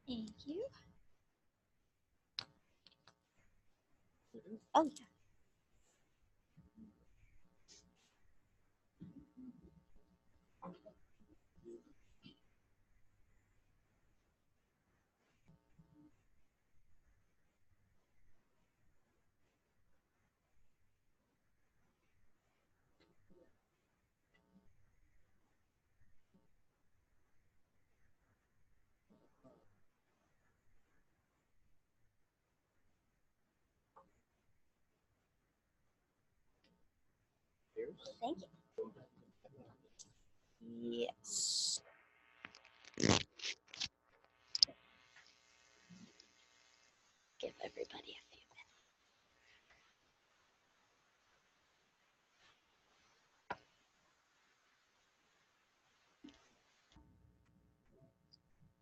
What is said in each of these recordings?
Thank you. Oh, yeah. Thank you. Yes. Give everybody a few minutes.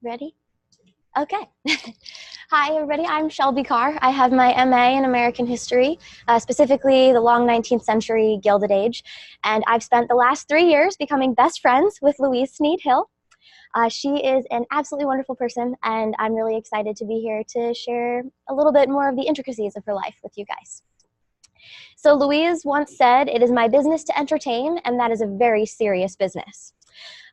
Ready? Okay. Hi, everybody. I'm Shelby Carr. I have my MA in American History, specifically the long 19th century Gilded Age, and I've spent the last 3 years becoming best friends with Louise Sneed Hill. She is an absolutely wonderful person, and I'm really excited to be here to share a little bit more of the intricacies of her life with you guys. So Louise once said, "It is my business to entertain, and that is a very serious business."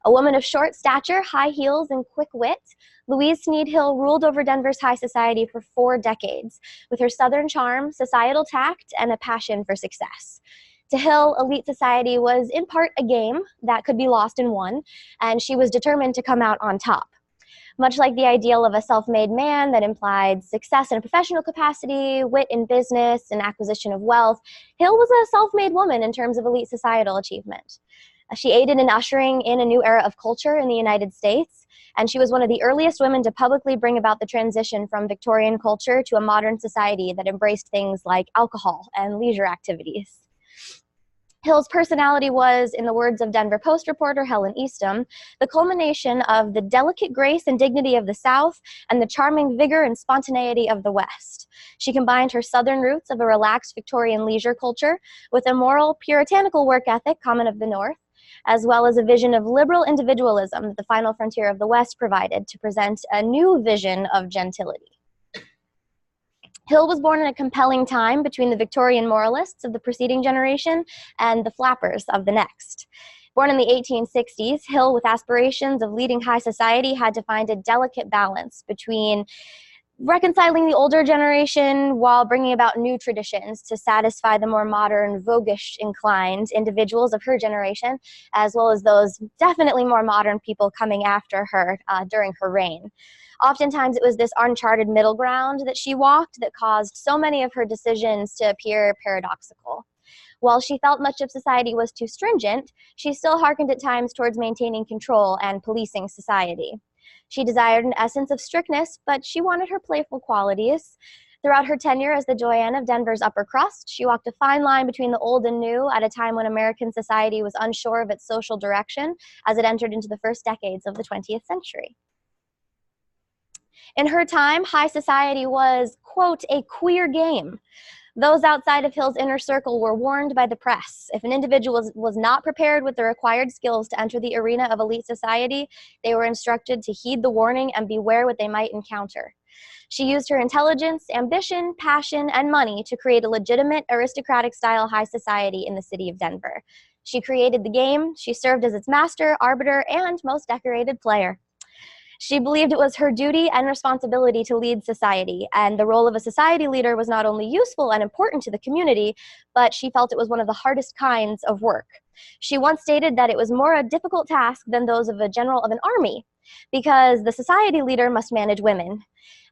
A woman of short stature, high heels, and quick wit, Louise Sneed Hill ruled over Denver's high society for 4 decades, with her Southern charm, societal tact, and a passion for success. To Hill, elite society was in part a game that could be lost and won, and she was determined to come out on top. Much like the ideal of a self-made man that implied success in a professional capacity, wit in business, and acquisition of wealth, Hill was a self-made woman in terms of elite societal achievement. She aided in ushering in a new era of culture in the United States, and she was one of the earliest women to publicly bring about the transition from Victorian culture to a modern society that embraced things like alcohol and leisure activities. Hill's personality was, in the words of Denver Post reporter Helen Eastham, the culmination of the delicate grace and dignity of the South and the charming vigor and spontaneity of the West. She combined her Southern roots of a relaxed Victorian leisure culture with a moral, puritanical work ethic common of the North, as well as a vision of liberal individualism that the final frontier of the West provided to present a new vision of gentility. Hill was born in a compelling time between the Victorian moralists of the preceding generation and the flappers of the next. Born in the 1860s, Hill, with aspirations of leading high society, had to find a delicate balance between reconciling the older generation while bringing about new traditions to satisfy the more modern, voguish inclined individuals of her generation, as well as those definitely more modern people coming after her during her reign. Oftentimes, it was this uncharted middle ground that she walked that caused so many of her decisions to appear paradoxical. While she felt much of society was too stringent, she still hearkened at times towards maintaining control and policing society. She desired an essence of strictness, but she wanted her playful qualities. Throughout her tenure as the doyenne of Denver's upper crust, she walked a fine line between the old and new at a time when American society was unsure of its social direction as it entered into the first decades of the 20th century. In her time, high society was, quote, a queer game. Those outside of Hill's inner circle were warned by the press. If an individual was not prepared with the required skills to enter the arena of elite society, they were instructed to heed the warning and beware what they might encounter. She used her intelligence, ambition, passion, and money to create a legitimate aristocratic-style high society in the city of Denver. She created the game, she served as its master, arbiter, and most decorated player. She believed it was her duty and responsibility to lead society, and the role of a society leader was not only useful and important to the community, but she felt it was one of the hardest kinds of work. She once stated that it was more a difficult task than those of a general of an army, because the society leader must manage women.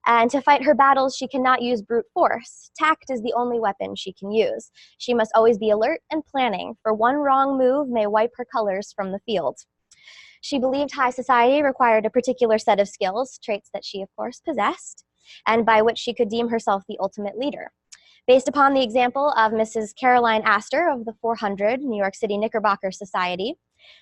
And to fight her battles, she cannot use brute force. Tact is the only weapon she can use. She must always be alert and planning, for one wrong move may wipe her colors from the field. She believed high society required a particular set of skills, traits that she, of course, possessed, and by which she could deem herself the ultimate leader. Based upon the example of Mrs. Caroline Astor of the 400 New York City Knickerbocker Society,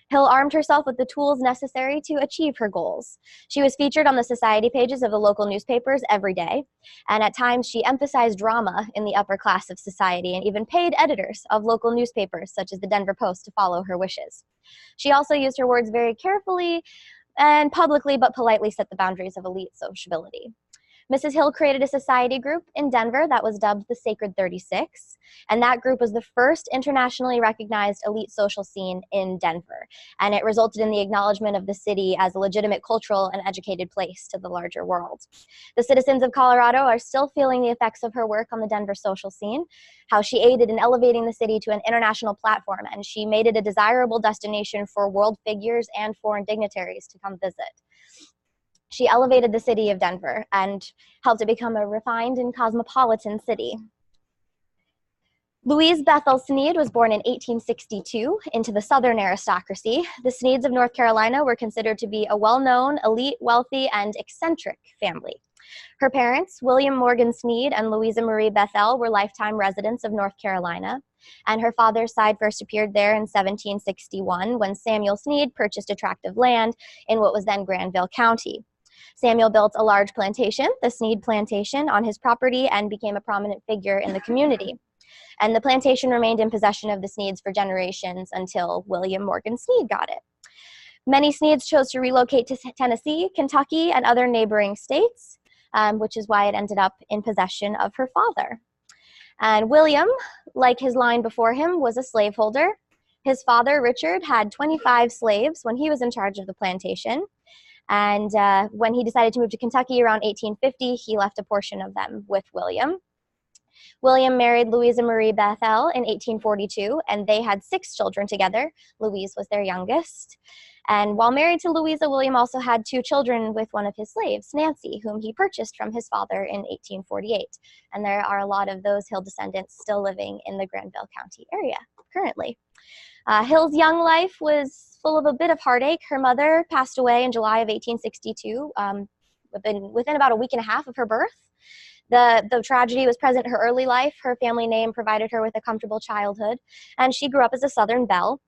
Hill armed herself with the tools necessary to achieve her goals. She was featured on the society pages of the local newspapers every day, and at times she emphasized drama in the upper class of society and even paid editors of local newspapers, such as the Denver Post, to follow her wishes. She also used her words very carefully and publicly but politely set the boundaries of elite sociability. Mrs. Hill created a society group in Denver that was dubbed the Sacred 36, and that group was the first internationally recognized elite social scene in Denver, and it resulted in the acknowledgement of the city as a legitimate cultural and educated place to the larger world. The citizens of Colorado are still feeling the effects of her work on the Denver social scene, how she aided in elevating the city to an international platform, and she made it a desirable destination for world figures and foreign dignitaries to come visit. She elevated the city of Denver and helped it become a refined and cosmopolitan city. Louise Bethel Sneed was born in 1862 into the Southern aristocracy. The Sneeds of North Carolina were considered to be a well-known, elite, wealthy, and eccentric family. Her parents, William Morgan Sneed and Louisa Marie Bethel, were lifetime residents of North Carolina, and her father's side first appeared there in 1761 when Samuel Sneed purchased a tract of land in what was then Granville County. Samuel built a large plantation, the Sneed Plantation, on his property and became a prominent figure in the community. And the plantation remained in possession of the Sneeds for generations until William Morgan Sneed got it. Many Sneeds chose to relocate to Tennessee, Kentucky, and other neighboring states, which is why it ended up in possession of her father. And William, like his line before him, was a slaveholder. His father, Richard, had 25 slaves when he was in charge of the plantation. And when he decided to move to Kentucky around 1850, he left a portion of them with William. William married Louisa Marie Bethel in 1842, and they had 6 children together. Louise was their youngest. And while married to Louisa, William also had 2 children with one of his slaves, Nancy, whom he purchased from his father in 1848. And there are a lot of those Hill descendants still living in the Granville County area currently. Hill's young life was full of a bit of heartache. Her mother passed away in July of 1862, within about a week and a half of her birth. The tragedy was present in her early life. Her family name provided her with a comfortable childhood, and she grew up as a Southern belle.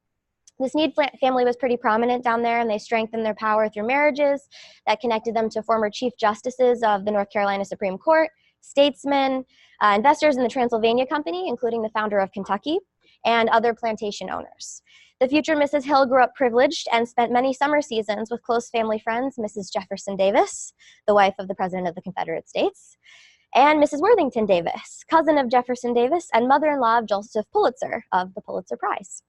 The Sneed family was pretty prominent down there, and they strengthened their power through marriages that connected them to former chief justices of the North Carolina Supreme Court, statesmen, investors in the Transylvania Company, including the founder of Kentucky, and other plantation owners. The future Mrs. Hill grew up privileged and spent many summer seasons with close family friends, Mrs. Jefferson Davis, the wife of the President of the Confederate States, and Mrs. Worthington Davis, cousin of Jefferson Davis and mother-in-law of Joseph Pulitzer of the Pulitzer Prize.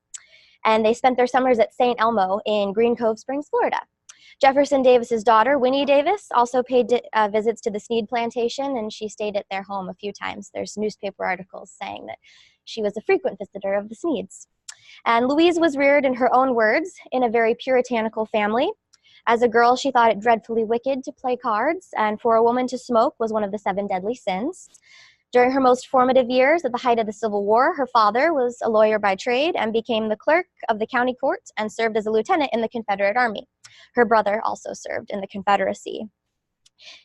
And they spent their summers at St. Elmo in Green Cove Springs, Florida. Jefferson Davis's daughter, Winnie Davis, also paid visits to the Sneed plantation, and she stayed at their home a few times. There's newspaper articles saying that she was a frequent visitor of the Sneeds. And Louise was reared, in her own words, in a very puritanical family. As a girl, she thought it dreadfully wicked to play cards, and for a woman to smoke was one of the 7 deadly sins. During her most formative years, at the height of the Civil War, her father was a lawyer by trade and became the clerk of the county court and served as a lieutenant in the Confederate Army. Her brother also served in the Confederacy.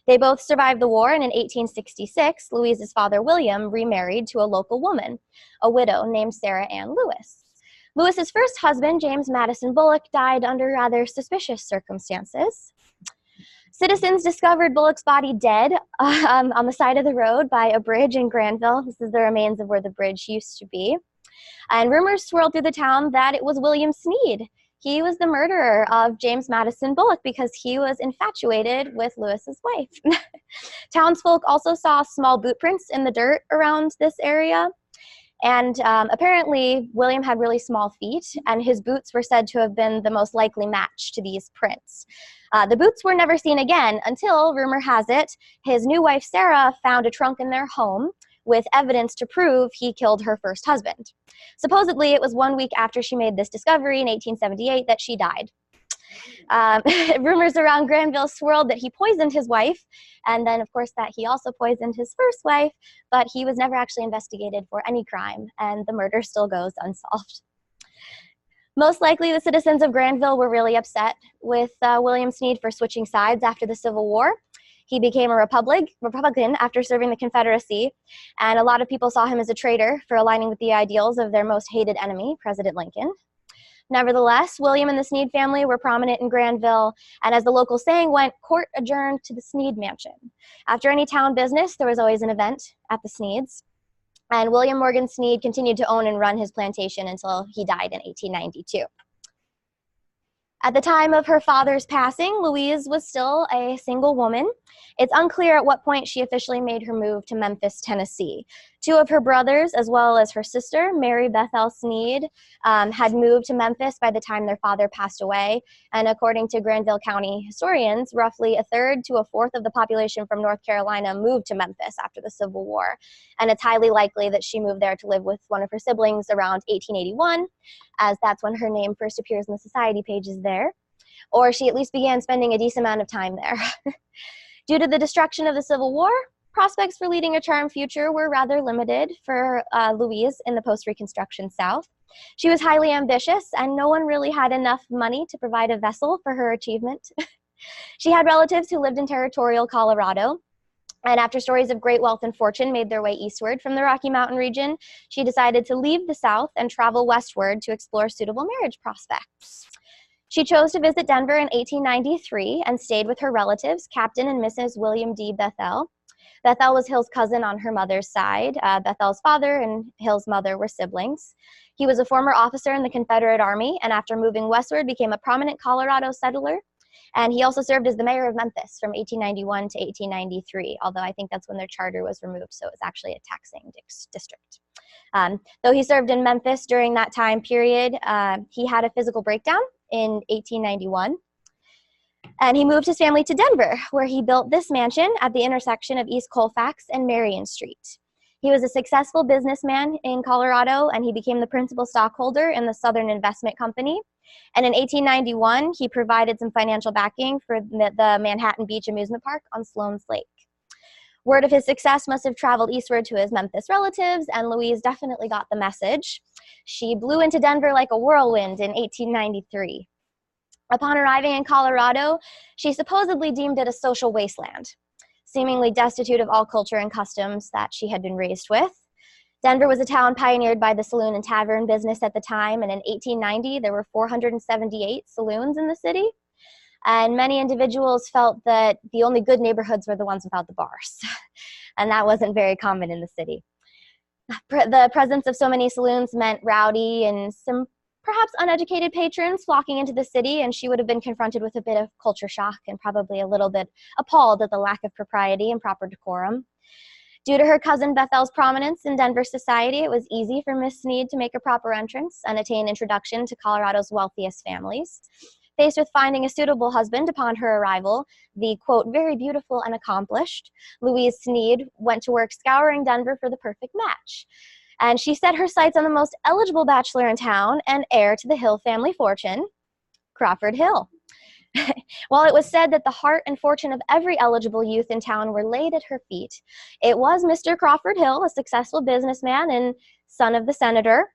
They both survived the war, and in 1866, Louise's father, William, remarried to a local woman, a widow named Sarah Ann Lewis. Lewis's first husband, James Madison Bullock, died under rather suspicious circumstances. Citizens discovered Bullock's body dead on the side of the road by a bridge in Granville. This is the remains of where the bridge used to be. And rumors swirled through the town that it was William Sneed. He was the murderer of James Madison Bullock because he was infatuated with Lewis's wife. Townsfolk also saw small boot prints in the dirt around this area. And apparently, William had really small feet, and his boots were said to have been the most likely match to these prints. The boots were never seen again until, rumor has it, his new wife, Sarah, found a trunk in their home with evidence to prove he killed her first husband. Supposedly, it was 1 week after she made this discovery in 1878 that she died. Rumors around Granville swirled that he poisoned his wife, and then, of course, that he also poisoned his first wife, but he was never actually investigated for any crime, and the murder still goes unsolved. Most likely, the citizens of Granville were really upset with William Sneed for switching sides after the Civil War. He became a Republican after serving the Confederacy, and a lot of people saw him as a traitor for aligning with the ideals of their most hated enemy, President Lincoln. Nevertheless, William and the Sneed family were prominent in Granville, and as the local saying went, court adjourned to the Sneed mansion. After any town business, there was always an event at the Sneeds, and William Morgan Sneed continued to own and run his plantation until he died in 1892. At the time of her father's passing, Louise was still a single woman. It's unclear at what point she officially made her move to Memphis, Tennessee. Two of her brothers, as well as her sister, Mary Bethel Sneed, had moved to Memphis by the time their father passed away. And according to Granville County historians, roughly a third to a fourth of the population from North Carolina moved to Memphis after the Civil War. And it's highly likely that she moved there to live with one of her siblings around 1881, as that's when her name first appears in the society pages there. Or she at least began spending a decent amount of time there. Due to the destruction of the Civil War, prospects for leading a charmed future were rather limited for Louise in the post-Reconstruction South. She was highly ambitious, and no one really had enough money to provide a vessel for her achievement. She had relatives who lived in territorial Colorado, and after stories of great wealth and fortune made their way eastward from the Rocky Mountain region, she decided to leave the South and travel westward to explore suitable marriage prospects. She chose to visit Denver in 1893 and stayed with her relatives, Captain and Mrs. William D. Bethel. Bethel was Hill's cousin on her mother's side. Bethel's father and Hill's mother were siblings. He was a former officer in the Confederate Army, and after moving westward, became a prominent Colorado settler. And he also served as the mayor of Memphis from 1891 to 1893, although I think that's when their charter was removed, so it was actually a taxing district. Though he served in Memphis during that time period, he had a physical breakdown in 1891. And he moved his family to Denver, where he built this mansion at the intersection of East Colfax and Marion Street. He was a successful businessman in Colorado, and he became the principal stockholder in the Southern Investment Company. And in 1891, he provided some financial backing for the Manhattan Beach Amusement Park on Sloan's Lake. Word of his success must have traveled eastward to his Memphis relatives, and Louise definitely got the message. She blew into Denver like a whirlwind in 1893. Upon arriving in Colorado, she supposedly deemed it a social wasteland, seemingly destitute of all culture and customs that she had been raised with. Denver was a town pioneered by the saloon and tavern business at the time, and in 1890, there were 478 saloons in the city. And many individuals felt that the only good neighborhoods were the ones without the bars. And that wasn't very common in the city. The presence of so many saloons meant rowdy and some perhaps uneducated patrons flocking into the city, and she would have been confronted with a bit of culture shock and probably a little bit appalled at the lack of propriety and proper decorum. Due to her cousin Bethel's prominence in Denver society, it was easy for Miss Sneed to make a proper entrance and attain introduction to Colorado's wealthiest families. Faced with finding a suitable husband upon her arrival, the, quote, very beautiful and accomplished, Louise Sneed went to work scouring Denver for the perfect match. And she set her sights on the most eligible bachelor in town and heir to the Hill family fortune, Crawford Hill. While it was said that the heart and fortune of every eligible youth in town were laid at her feet, it was Mr. Crawford Hill, a successful businessman and son of the senator,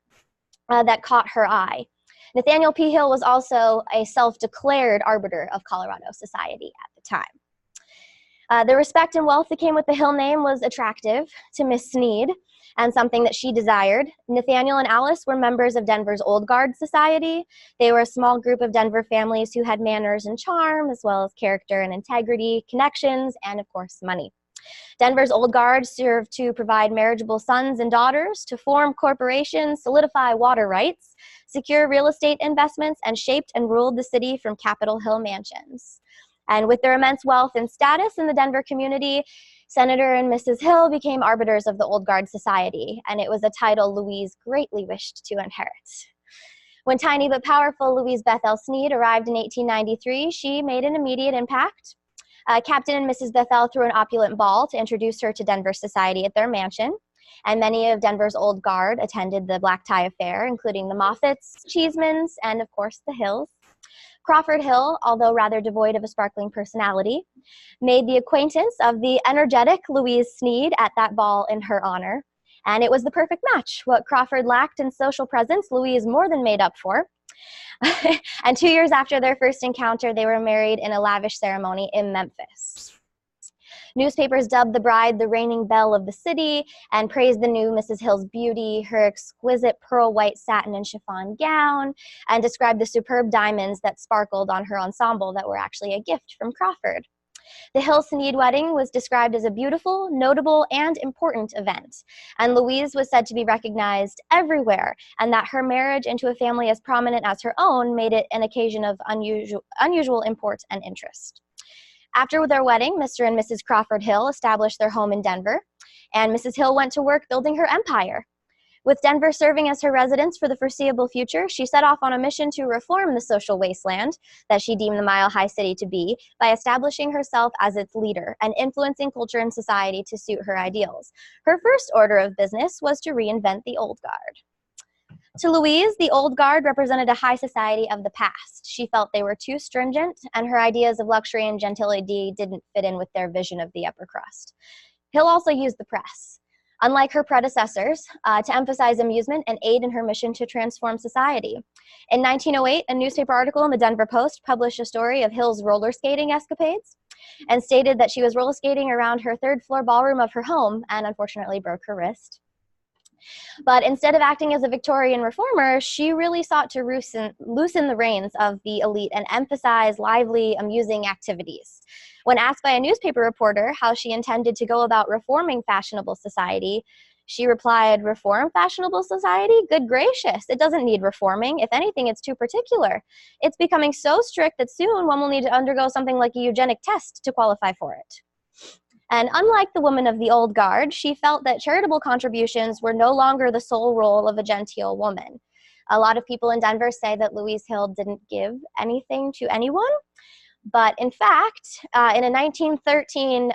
that caught her eye. Nathaniel P. Hill was also a self-declared arbiter of Colorado society at the time. The respect and wealth that came with the Hill name was attractive to Miss Sneed and something that she desired. Nathaniel and Alice were members of Denver's Old Guard Society. They were a small group of Denver families who had manners and charm, as well as character and integrity, connections, and of course, money. Denver's Old Guard served to provide marriageable sons and daughters, to form corporations, solidify water rights, secure real estate investments, and shaped and ruled the city from Capitol Hill mansions. And with their immense wealth and status in the Denver community, Senator and Mrs. Hill became arbiters of the Old Guard Society, and it was a title Louise greatly wished to inherit. When tiny but powerful Louise Bethel Sneed arrived in 1893, she made an immediate impact. Captain and Mrs. Bethel threw an opulent ball to introduce her to Denver society at their mansion, and many of Denver's Old Guard attended the Black Tie Affair, including the Moffats, Cheesemans, and of course the Hills. Crawford Hill, although rather devoid of a sparkling personality, made the acquaintance of the energetic Louise Sneed at that ball in her honor. And it was the perfect match. What Crawford lacked in social presence, Louise more than made up for. And 2 years after their first encounter, they were married in a lavish ceremony in Memphis. Newspapers dubbed the bride the reigning belle of the city and praised the new Mrs. Hill's beauty, her exquisite pearl white satin and chiffon gown, and described the superb diamonds that sparkled on her ensemble that were actually a gift from Crawford. The Hill Sneed wedding was described as a beautiful, notable, and important event, and Louise was said to be recognized everywhere, and that her marriage into a family as prominent as her own made it an occasion of unusual import and interest. After their wedding, Mr. and Mrs. Crawford Hill established their home in Denver, and Mrs. Hill went to work building her empire. With Denver serving as her residence for the foreseeable future, she set off on a mission to reform the social wasteland that she deemed the Mile High City to be by establishing herself as its leader and influencing culture and society to suit her ideals. Her first order of business was to reinvent the old guard. To Louise, the old guard represented a high society of the past. She felt they were too stringent, and her ideas of luxury and gentility didn't fit in with their vision of the upper crust. Hill also used the press, unlike her predecessors, to emphasize amusement and aid in her mission to transform society. In 1908, a newspaper article in the Denver Post published a story of Hill's roller skating escapades and stated that she was roller skating around her third-floor ballroom of her home and unfortunately broke her wrist. But instead of acting as a Victorian reformer, she really sought to loosen the reins of the elite and emphasize lively, amusing activities. When asked by a newspaper reporter how she intended to go about reforming fashionable society, she replied, "Reform fashionable society? Good gracious, it doesn't need reforming. If anything, it's too particular. It's becoming so strict that soon one will need to undergo something like a eugenic test to qualify for it." And unlike the woman of the old guard, she felt that charitable contributions were no longer the sole role of a genteel woman. A lot of people in Denver say that Louise Hill didn't give anything to anyone, but in fact, in a 1913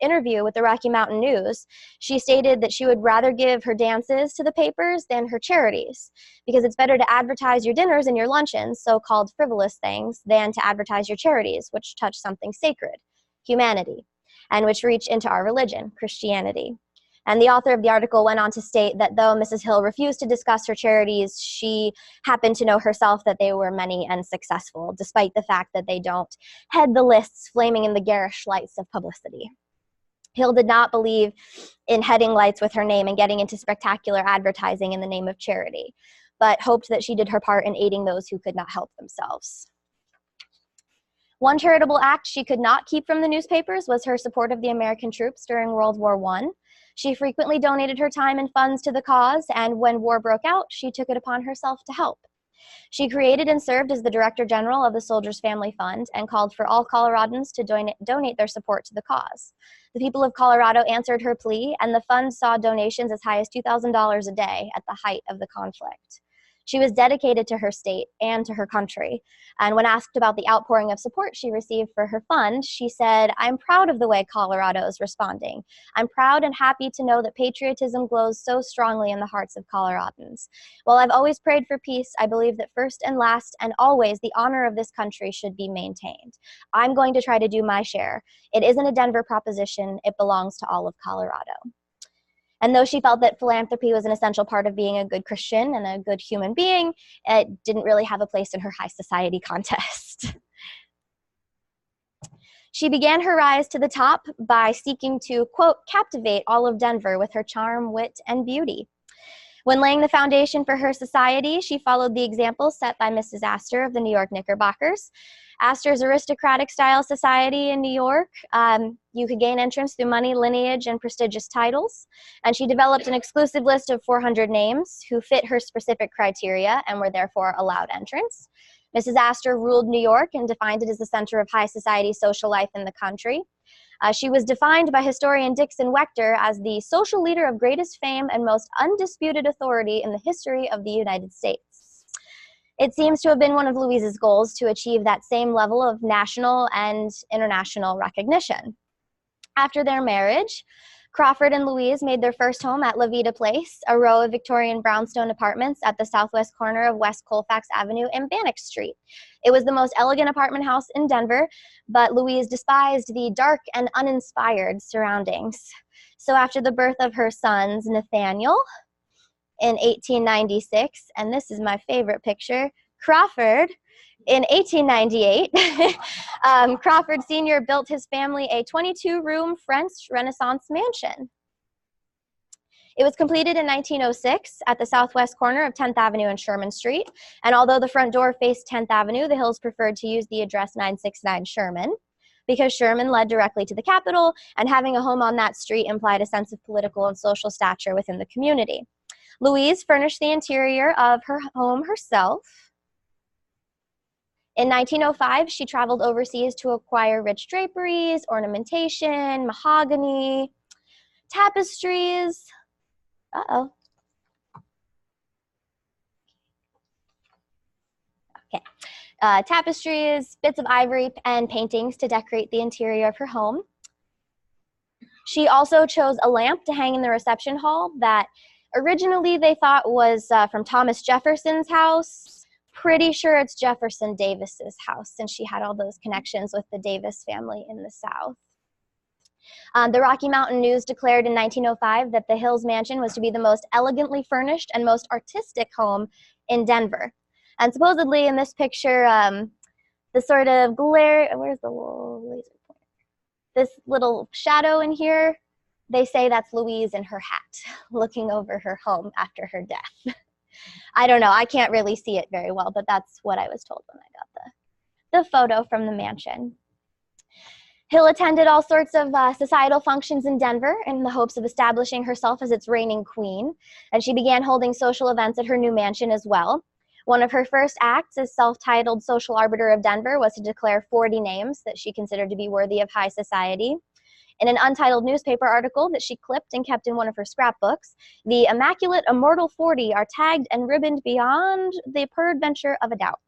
interview with the Rocky Mountain News, she stated that she would rather give her dances to the papers than her charities, because it's better to advertise your dinners and your luncheons, so-called frivolous things, than to advertise your charities, which touch something sacred, humanity, and which reach into our religion, Christianity. And the author of the article went on to state that though Mrs. Hill refused to discuss her charities, she happened to know herself that they were many and successful, despite the fact that they don't head the lists flaming in the garish lights of publicity. Hill did not believe in heading lights with her name and getting into spectacular advertising in the name of charity, but hoped that she did her part in aiding those who could not help themselves. One charitable act she could not keep from the newspapers was her support of the American troops during World War I. She frequently donated her time and funds to the cause, and when war broke out, she took it upon herself to help. She created and served as the Director General of the Soldiers Family Fund and called for all Coloradans to donate their support to the cause. The people of Colorado answered her plea, and the fund saw donations as high as $2,000 a day at the height of the conflict. She was dedicated to her state and to her country. And when asked about the outpouring of support she received for her fund, she said, "I'm proud of the way Colorado is responding. I'm proud and happy to know that patriotism glows so strongly in the hearts of Coloradans. While I've always prayed for peace, I believe that first and last and always the honor of this country should be maintained. I'm going to try to do my share. It isn't a Denver proposition. It belongs to all of Colorado." And though she felt that philanthropy was an essential part of being a good Christian and a good human being, it didn't really have a place in her high society contest. She began her rise to the top by seeking to, quote, captivate all of Denver with her charm, wit, and beauty. When laying the foundation for her society, she followed the example set by Mrs. Astor of the New York Knickerbockers. Astor's aristocratic-style society in New York, you could gain entrance through money, lineage, and prestigious titles. And she developed an exclusive list of 400 names who fit her specific criteria and were therefore allowed entrance. Mrs. Astor ruled New York and defined it as the center of high society social life in the country. She was defined by historian Dixon Wechter as the social leader of greatest fame and most undisputed authority in the history of the United States. It seems to have been one of Louise's goals to achieve that same level of national and international recognition. After their marriage, Crawford and Louise made their first home at La Vida Place, a row of Victorian brownstone apartments at the southwest corner of West Colfax Avenue and Bannock Street. It was the most elegant apartment house in Denver, but Louise despised the dark and uninspired surroundings. So after the birth of her sons, Nathaniel, in 1896, and this is my favorite picture, Crawford, in 1898, Crawford Sr. built his family a 22-room French Renaissance mansion. It was completed in 1906 at the southwest corner of 10th Avenue and Sherman Street, and although the front door faced 10th Avenue, the Hills preferred to use the address 969 Sherman. because Sherman led directly to the Capitol, and having a home on that street implied a sense of political and social stature within the community. Louise furnished the interior of her home herself. In 1905, she traveled overseas to acquire rich draperies, ornamentation, mahogany, tapestries. Tapestries, bits of ivory, and paintings to decorate the interior of her home. She also chose a lamp to hang in the reception hall that originally they thought was from Thomas Jefferson's house. Pretty sure it's Jefferson Davis's house, since she had all those connections with the Davis family in the South. The Rocky Mountain News declared in 1905 that the Hills mansion was to be the most elegantly furnished and most artistic home in Denver. And supposedly in this picture, the sort of glare, where's the little laser pointer? This little shadow in here, they say that's Louise in her hat, looking over her home after her death. I don't know, I can't really see it very well, but that's what I was told when I got the photo from the mansion. Hill attended all sorts of societal functions in Denver in the hopes of establishing herself as its reigning queen, and she began holding social events at her new mansion as well. One of her first acts as self-titled social arbiter of Denver was to declare 40 names that she considered to be worthy of high society. In an untitled newspaper article that she clipped and kept in one of her scrapbooks, the immaculate immortal 40 are tagged and ribboned beyond the peradventure of a doubt.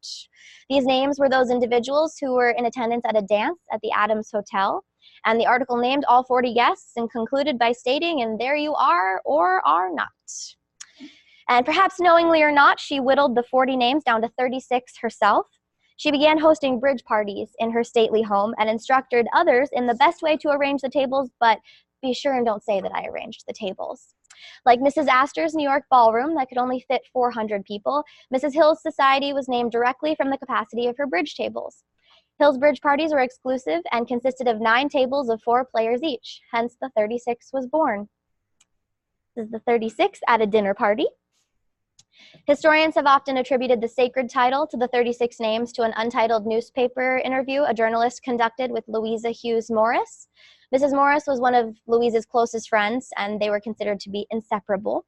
These names were those individuals who were in attendance at a dance at the Adams Hotel, and the article named all 40 guests and concluded by stating, "And there you are or are not." And perhaps knowingly or not, she whittled the 40 names down to 36 herself. She began hosting bridge parties in her stately home and instructed others in the best way to arrange the tables, but be sure and don't say that I arranged the tables. Like Mrs. Astor's New York ballroom that could only fit 400 people, Mrs. Hill's society was named directly from the capacity of her bridge tables. Hill's bridge parties were exclusive and consisted of 9 tables of 4 players each, hence the 36 was born. This is the 36 at a dinner party. Historians have often attributed the sacred title to the 36 names to an untitled newspaper interview a journalist conducted with Louisa Hughes Morris. Mrs. Morris was one of Louisa's closest friends, and they were considered to be inseparable.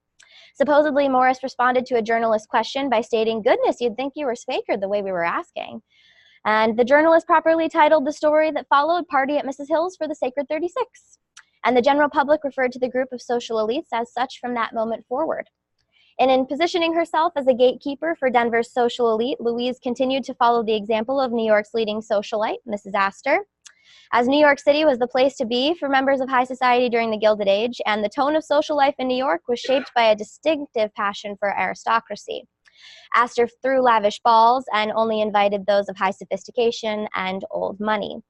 Supposedly, Morris responded to a journalist's question by stating, "Goodness, you'd think you were sacred the way we were asking." And the journalist properly titled the story that followed "Party at Mrs. Hill's for the Sacred 36." And the general public referred to the group of social elites as such from that moment forward. And in positioning herself as a gatekeeper for Denver's social elite, Louise continued to follow the example of New York's leading socialite, Mrs. Astor. As New York City was the place to be for members of high society during the Gilded Age, and the tone of social life in New York was shaped by a distinctive passion for aristocracy. Astor threw lavish balls and only invited those of high sophistication and old money.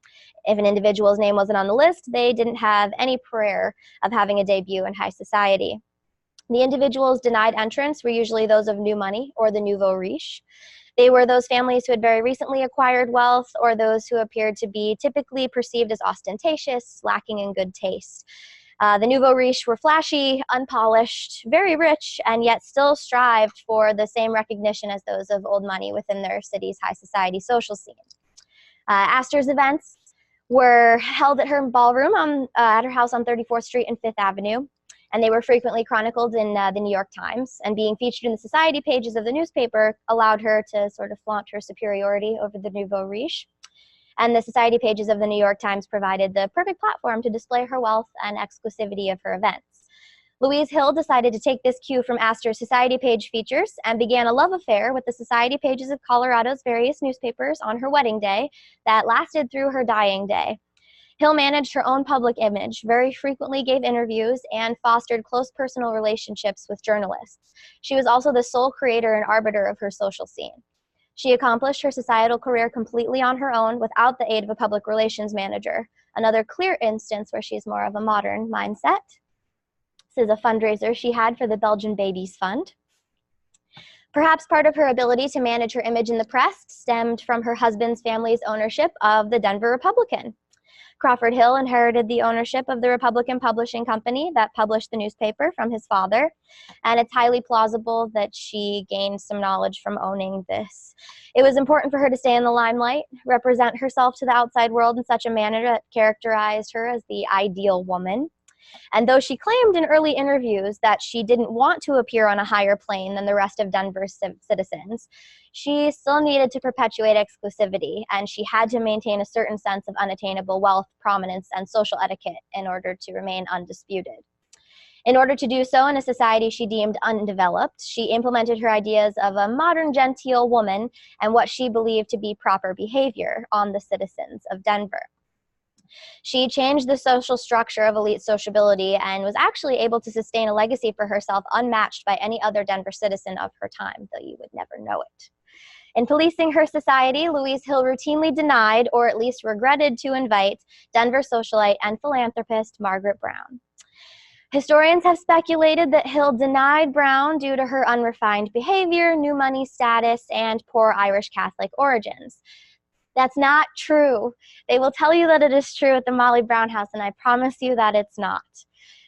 If an individual's name wasn't on the list, they didn't have any prayer of having a debut in high society. The individuals denied entrance were usually those of new money or the nouveau riche. They were those families who had very recently acquired wealth or those who appeared to be typically perceived as ostentatious, lacking in good taste. The nouveau riche were flashy, unpolished, very rich, and yet still strived for the same recognition as those of old money within their city's high society social scene. Astor's events were held at her ballroom at her house on 34th Street and 5th Avenue. And they were frequently chronicled in the New York Times, and being featured in the society pages of the newspaper allowed her to sort of flaunt her superiority over the nouveau riche. And the society pages of the New York Times provided the perfect platform to display her wealth and exclusivity of her events. Louise Hill decided to take this cue from Astor's society page features and began a love affair with the society pages of Colorado's various newspapers on her wedding day that lasted through her dying day. Hill managed her own public image, very frequently gave interviews, and fostered close personal relationships with journalists. She was also the sole creator and arbiter of her social scene. She accomplished her societal career completely on her own without the aid of a public relations manager, another clear instance where she's more of a modern mindset. This is a fundraiser she had for the Belgian Babies Fund. Perhaps part of her ability to manage her image in the press stemmed from her husband's family's ownership of the Denver Republican. Crawford Hill inherited the ownership of the Republican publishing company that published the newspaper from his father, and it's highly plausible that she gained some knowledge from owning this. It was important for her to stay in the limelight, represent herself to the outside world in such a manner that characterized her as the ideal woman. And though she claimed in early interviews that she didn't want to appear on a higher plane than the rest of Denver's citizens, she still needed to perpetuate exclusivity, and she had to maintain a certain sense of unattainable wealth, prominence, and social etiquette in order to remain undisputed. In order to do so in a society she deemed undeveloped, she implemented her ideas of a modern genteel woman and what she believed to be proper behavior on the citizens of Denver. She changed the social structure of elite sociability and was actually able to sustain a legacy for herself unmatched by any other Denver citizen of her time, though you would never know it. In policing her society, Louise Hill routinely denied, or at least regretted to invite, Denver socialite and philanthropist Margaret Brown. Historians have speculated that Hill denied Brown due to her unrefined behavior, new money status, and poor Irish Catholic origins. That's not true. They will tell you that it is true at the Molly Brown House, and I promise you that it's not.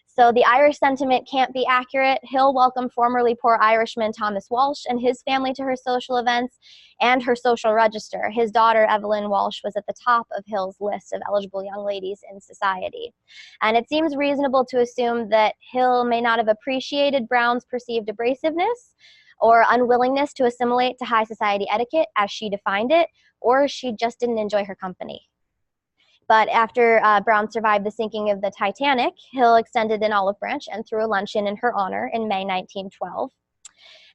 So the Irish sentiment can't be accurate. Hill welcomed formerly poor Irishman Thomas Walsh and his family to her social events and her social register. His daughter, Evelyn Walsh, was at the top of Hill's list of eligible young ladies in society. And it seems reasonable to assume that Hill may not have appreciated Brown's perceived abrasiveness or unwillingness to assimilate to high society etiquette as she defined it, or she just didn't enjoy her company. But after Brown survived the sinking of the Titanic, Hill extended an olive branch and threw a luncheon in her honor in May 1912.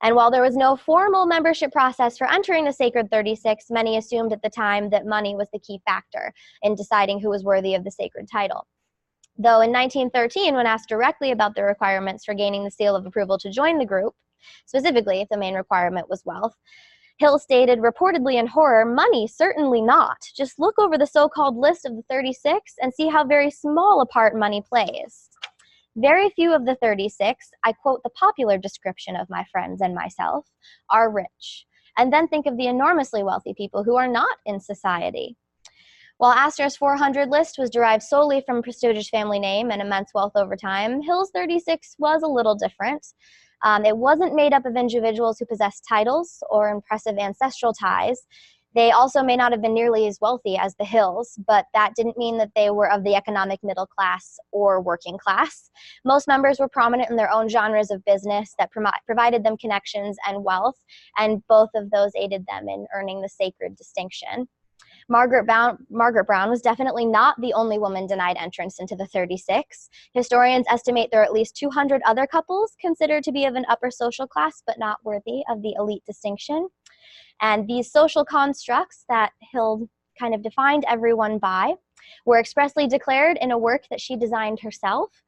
And while there was no formal membership process for entering the Sacred 36, many assumed at the time that money was the key factor in deciding who was worthy of the sacred title. Though in 1913, when asked directly about the requirements for gaining the seal of approval to join the group, specifically if the main requirement was wealth, Hill stated reportedly in horror, "Money, certainly not. Just look over the so-called list of the 36 and see how very small a part money plays. Very few of the 36, I quote the popular description of my friends and myself, are rich. And then think of the enormously wealthy people who are not in society." While Astor's 400 list was derived solely from a prestigious family name and immense wealth over time, Hill's 36 was a little different. It wasn't made up of individuals who possessed titles or impressive ancestral ties. They also may not have been nearly as wealthy as the Hills, but that didn't mean that they were of the economic middle class or working class. Most members were prominent in their own genres of business that provided them connections and wealth, and both of those aided them in earning the sacred distinction. Margaret Brown was definitely not the only woman denied entrance into the 36. Historians estimate there are at least 200 other couples considered to be of an upper social class but not worthy of the elite distinction. And these social constructs that Hill kind of defined everyone by were expressly declared in a work that she designed herself.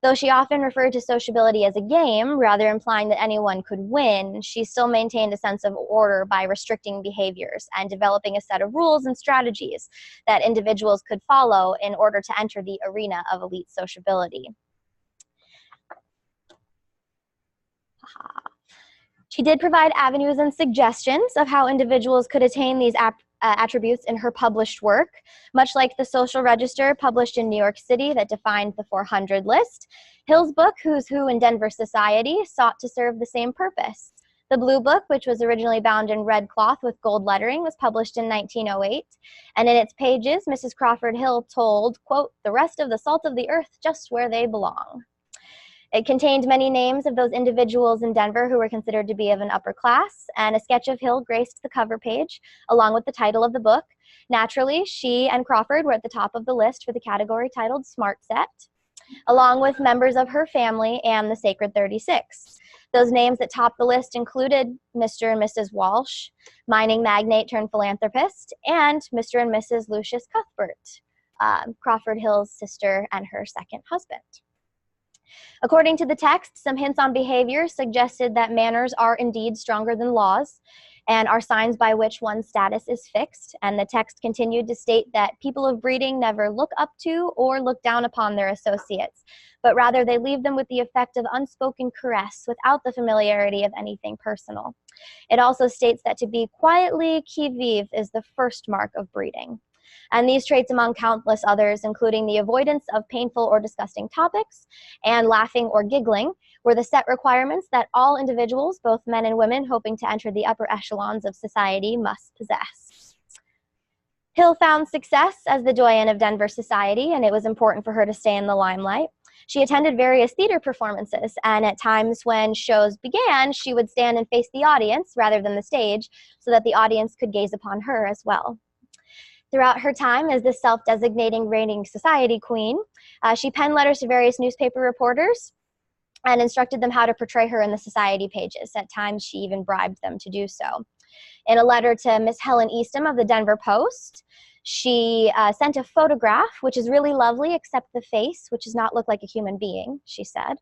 Though she often referred to sociability as a game, rather implying that anyone could win, she still maintained a sense of order by restricting behaviors and developing a set of rules and strategies that individuals could follow in order to enter the arena of elite sociability. She did provide avenues and suggestions of how individuals could attain these attributes in her published work, much like the Social Register published in New York City that defined the 400 list. Hill's book, Who's Who in Denver Society, sought to serve the same purpose. The Blue Book, which was originally bound in red cloth with gold lettering, was published in 1908, and in its pages, Mrs. Crawford Hill told, quote, "the rest of the salt of the earth just where they belong." It contained many names of those individuals in Denver who were considered to be of an upper class, and a sketch of Hill graced the cover page, along with the title of the book. Naturally, she and Crawford were at the top of the list for the category titled Smart Set, along with members of her family and the Sacred 36. Those names that topped the list included Mr. and Mrs. Walsh, mining magnate turned philanthropist, and Mr. and Mrs. Lucius Cuthbert, Crawford Hill's sister and her second husband. According to the text, some hints on behavior suggested that manners are indeed stronger than laws and are signs by which one's status is fixed. And the text continued to state that people of breeding never look up to or look down upon their associates, but rather they leave them with the effect of unspoken caress without the familiarity of anything personal. It also states that to be quietly qui vive is the first mark of breeding. And these traits, among countless others, including the avoidance of painful or disgusting topics and laughing or giggling, were the set requirements that all individuals, both men and women, hoping to enter the upper echelons of society must possess. Hill found success as the doyen of Denver society, and it was important for her to stay in the limelight. She attended various theater performances, and at times when shows began, she would stand and face the audience rather than the stage so that the audience could gaze upon her as well. Throughout her time as the self-designating reigning society queen, she penned letters to various newspaper reporters and instructed them how to portray her in the society pages. At times, she even bribed them to do so. In a letter to Miss Helen Eastham of the Denver Post, she sent a photograph, which is really lovely, except the face, which does not look like a human being, she said.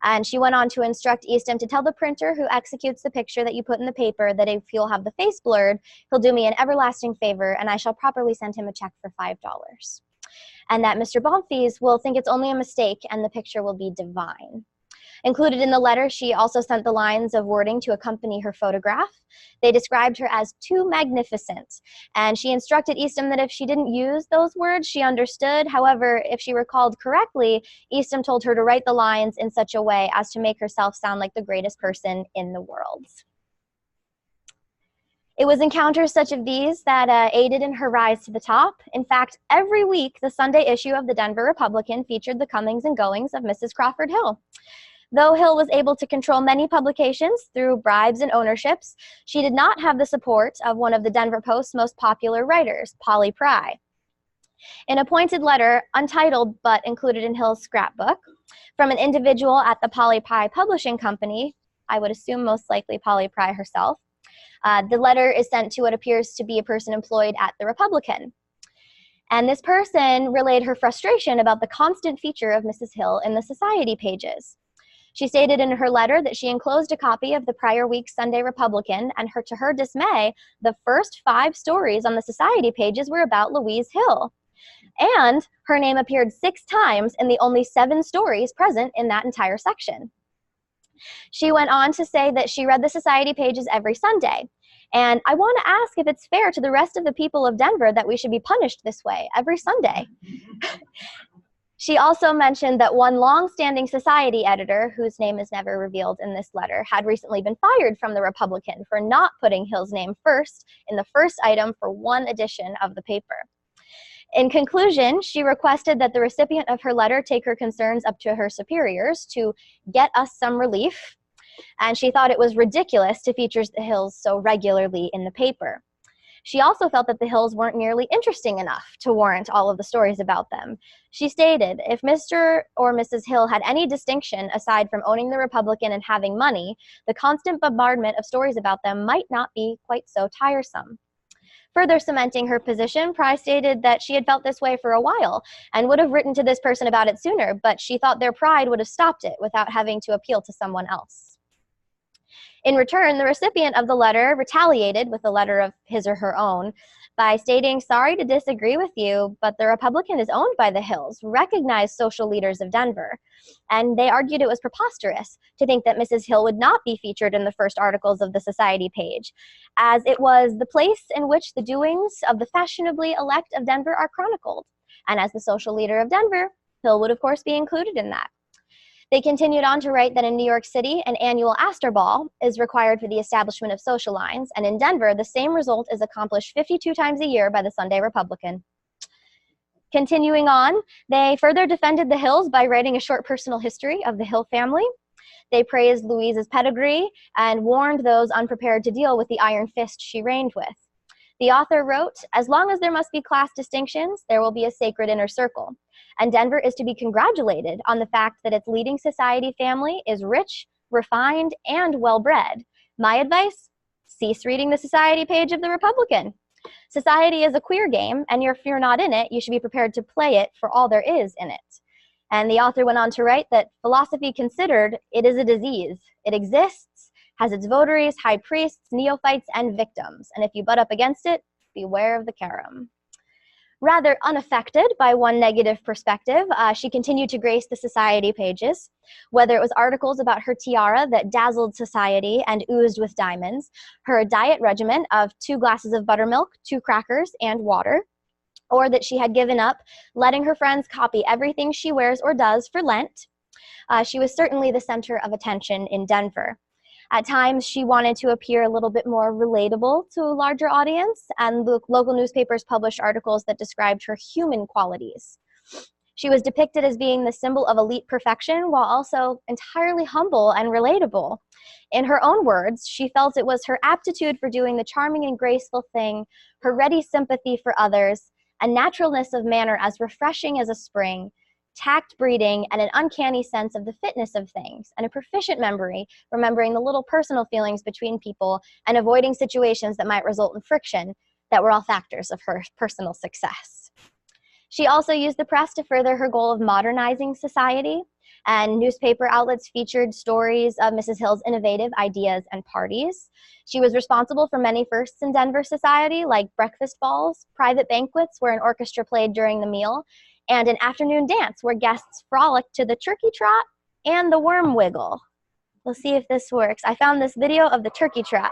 And she went on to instruct Eastham to tell the printer who executes the picture that you put in the paper that if he'll have the face blurred, he'll do me an everlasting favor, and I shall properly send him a check for $5. And that Mr. Bonfils will think it's only a mistake and the picture will be divine. Included in the letter, she also sent the lines of wording to accompany her photograph. They described her as too magnificent, and she instructed Eastham that if she didn't use those words, she understood. However, if she recalled correctly, Eastham told her to write the lines in such a way as to make herself sound like the greatest person in the world. It was encounters such as these that aided in her rise to the top. In fact, every week, the Sunday issue of the Denver Republican featured the comings and goings of Mrs. Crawford Hill. Though Hill was able to control many publications through bribes and ownerships, she did not have the support of one of the Denver Post's most popular writers, Polly Pry. In a pointed letter, untitled but included in Hill's scrapbook, from an individual at the Polly Pry Publishing Company, I would assume most likely Polly Pry herself, the letter is sent to what appears to be a person employed at the Republican. And this person relayed her frustration about the constant feature of Mrs. Hill in the society pages. She stated in her letter that she enclosed a copy of the prior week's Sunday Republican, and to her dismay, the first 5 stories on the society pages were about Louise Hill. And her name appeared 6 times in the only 7 stories present in that entire section. She went on to say that she read the society pages every Sunday. And I want to ask if it's fair to the rest of the people of Denver that we should be punished this way every Sunday. She also mentioned that one long-standing society editor, whose name is never revealed in this letter, had recently been fired from the Republican for not putting Hill's name first in the first item for one edition of the paper. In conclusion, she requested that the recipient of her letter take her concerns up to her superiors to get us some relief, and she thought it was ridiculous to feature the Hills so regularly in the paper. She also felt that the Hills weren't nearly interesting enough to warrant all of the stories about them. She stated, if Mr. or Mrs. Hill had any distinction aside from owning the Republican and having money, the constant bombardment of stories about them might not be quite so tiresome. Further cementing her position, Pry stated that she had felt this way for a while and would have written to this person about it sooner, but she thought their pride would have stopped it without having to appeal to someone else. In return, the recipient of the letter retaliated with a letter of his or her own by stating, sorry to disagree with you, but the Republican is owned by the Hills, recognized social leaders of Denver. And they argued it was preposterous to think that Mrs. Hill would not be featured in the first articles of the society page, as it was the place in which the doings of the fashionably elect of Denver are chronicled. And as the social leader of Denver, Hill would of course be included in that. They continued on to write that in New York City, an annual Astor Ball is required for the establishment of social lines, and in Denver, the same result is accomplished 52 times a year by the Sunday Republican. Continuing on, they further defended the Hills by writing a short personal history of the Hill family. They praised Louise's pedigree and warned those unprepared to deal with the iron fist she reigned with. The author wrote, as long as there must be class distinctions, there will be a sacred inner circle. And Denver is to be congratulated on the fact that its leading society family is rich, refined, and well-bred. My advice? Cease reading the society page of the Republican. Society is a queer game, and if you're not in it, you should be prepared to play it for all there is in it. And the author went on to write that philosophy considered, it is a disease. It exists, has its votaries, high priests, neophytes, and victims. And if you butt up against it, beware of the carom. Rather unaffected by one negative perspective, she continued to grace the society pages, whether it was articles about her tiara that dazzled society and oozed with diamonds, her diet regimen of 2 glasses of buttermilk, 2 crackers, and water, or that she had given up letting her friends copy everything she wears or does for Lent. She was certainly the center of attention in Denver. At times, she wanted to appear a little bit more relatable to a larger audience, and the local newspapers published articles that described her human qualities. She was depicted as being the symbol of elite perfection while also entirely humble and relatable. In her own words, she felt it was her aptitude for doing the charming and graceful thing, her ready sympathy for others, a naturalness of manner as refreshing as a spring, tact breeding, and an uncanny sense of the fitness of things, and a proficient memory, remembering the little personal feelings between people and avoiding situations that might result in friction, that were all factors of her personal success. She also used the press to further her goal of modernizing society, and newspaper outlets featured stories of Mrs. Hill's innovative ideas and parties. She was responsible for many firsts in Denver society, like breakfast balls, private banquets where an orchestra played during the meal, and an afternoon dance where guests frolicked to the turkey trot and the worm wiggle. We'll see if this works. I found this video of the turkey trot.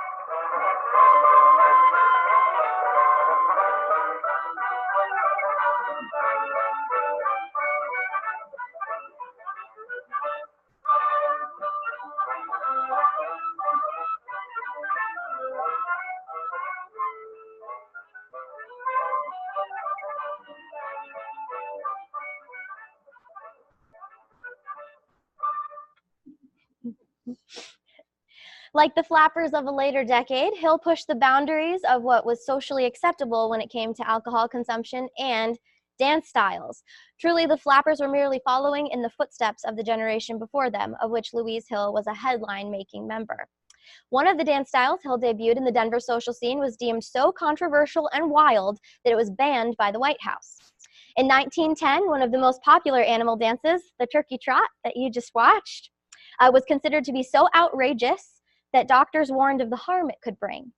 Like the flappers of a later decade, Hill pushed the boundaries of what was socially acceptable when it came to alcohol consumption and dance styles. Truly, the flappers were merely following in the footsteps of the generation before them, of which Louise Hill was a headline-making member. One of the dance styles Hill debuted in the Denver social scene was deemed so controversial and wild that it was banned by the White House. In 1910, one of the most popular animal dances, the turkey trot that you just watched, was considered to be so outrageous that doctors warned of the harm it could bring.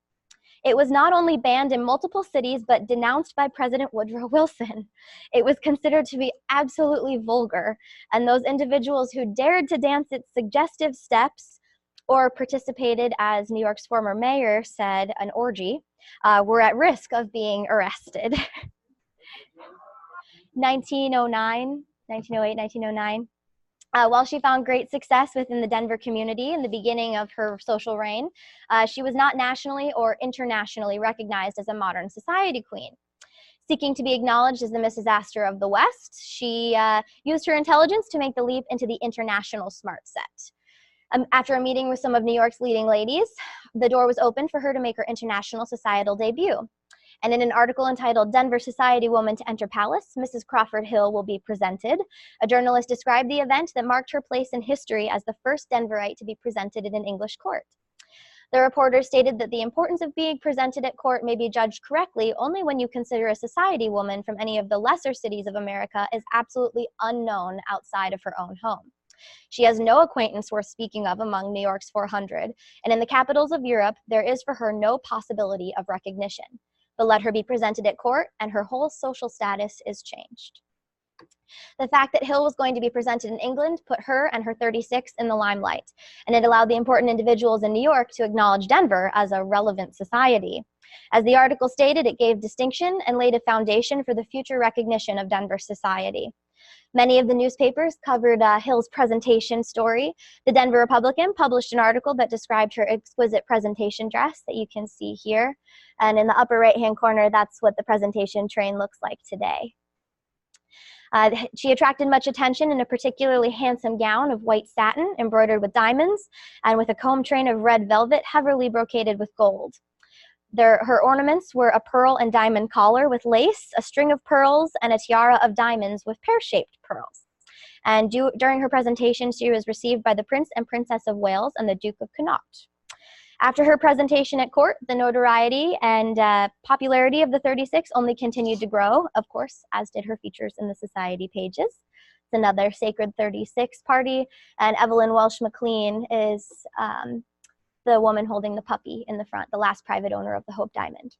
It was not only banned in multiple cities, but denounced by President Woodrow Wilson. It was considered to be absolutely vulgar, and those individuals who dared to dance its suggestive steps or participated, as New York's former mayor said, an orgy, were at risk of being arrested. 1908, 1909. While she found great success within the Denver community in the beginning of her social reign, she was not nationally or internationally recognized as a modern society queen. Seeking to be acknowledged as the Mrs. Astor of the West, she used her intelligence to make the leap into the international smart set. After a meeting with some of New York's leading ladies, the door was opened for her to make her international societal debut. And in an article entitled "Denver Society Woman to Enter Palace, Mrs. Crawford Hill Will Be Presented," a journalist described the event that marked her place in history as the first Denverite to be presented in an English court. The reporter stated that the importance of being presented at court may be judged correctly only when you consider a society woman from any of the lesser cities of America is absolutely unknown outside of her own home. She has no acquaintance worth speaking of among New York's 400, and in the capitals of Europe, there is for her no possibility of recognition. But let her be presented at court, and her whole social status is changed. The fact that Hill was going to be presented in England put her and her 36 in the limelight, and it allowed the important individuals in New York to acknowledge Denver as a relevant society. As the article stated, it gave distinction and laid a foundation for the future recognition of Denver society. Many of the newspapers covered Hill's presentation story. The Denver Republican published an article that described her exquisite presentation dress that you can see here. And in the upper right-hand corner, that's what the presentation train looks like today. She attracted much attention in a particularly handsome gown of white satin embroidered with diamonds and with a comb train of red velvet heavily brocaded with gold. Her ornaments were a pearl and diamond collar with lace, a string of pearls, and a tiara of diamonds with pear-shaped pearls. And during her presentation, she was received by the Prince and Princess of Wales and the Duke of Connaught. After her presentation at court, the notoriety and popularity of the 36 only continued to grow, of course, as did her features in the society pages. It's another Sacred 36 party, and Evelyn Welsh McLean is the woman holding the puppy in the front, the last private owner of the Hope Diamond.